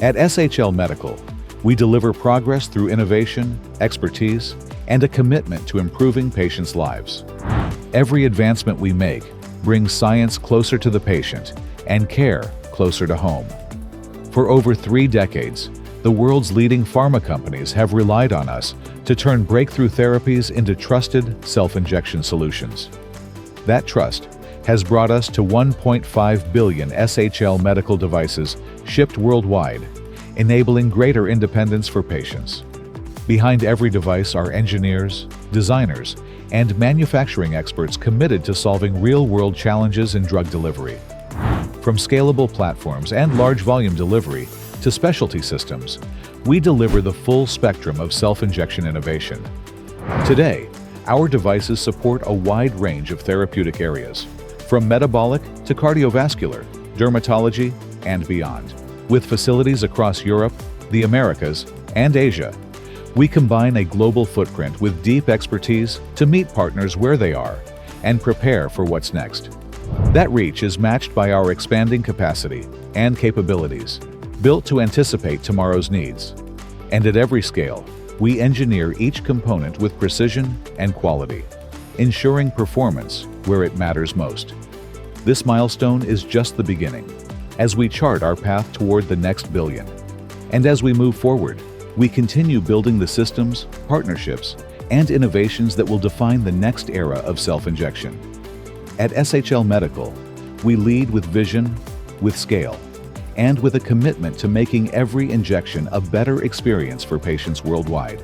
At SHL Medical, we deliver progress through innovation, expertise, and a commitment to improving patients' lives. Every advancement we make brings science closer to the patient and care closer to home. For over 3 decades, the world's leading pharma companies have relied on us to turn breakthrough therapies into trusted self-injection solutions. That trust has brought us to 1.5 billion SHL medical devices shipped worldwide, enabling greater independence for patients. Behind every device are engineers, designers, and manufacturing experts committed to solving real-world challenges in drug delivery. From scalable platforms and large volume delivery to specialty systems, we deliver the full spectrum of self-injection innovation. Today, our devices support a wide range of therapeutic areas, from metabolic to cardiovascular, dermatology, and beyond. With facilities across Europe, the Americas, and Asia, we combine a global footprint with deep expertise to meet partners where they are and prepare for what's next. That reach is matched by our expanding capacity and capabilities, built to anticipate tomorrow's needs. And at every scale, we engineer each component with precision and quality, ensuring performance where it matters most. This milestone is just the beginning, as we chart our path toward the next billion. And as we move forward, we continue building the systems, partnerships, and innovations that will define the next era of self-injection. At SHL Medical, we lead with vision, with scale, and with a commitment to making every injection a better experience for patients worldwide.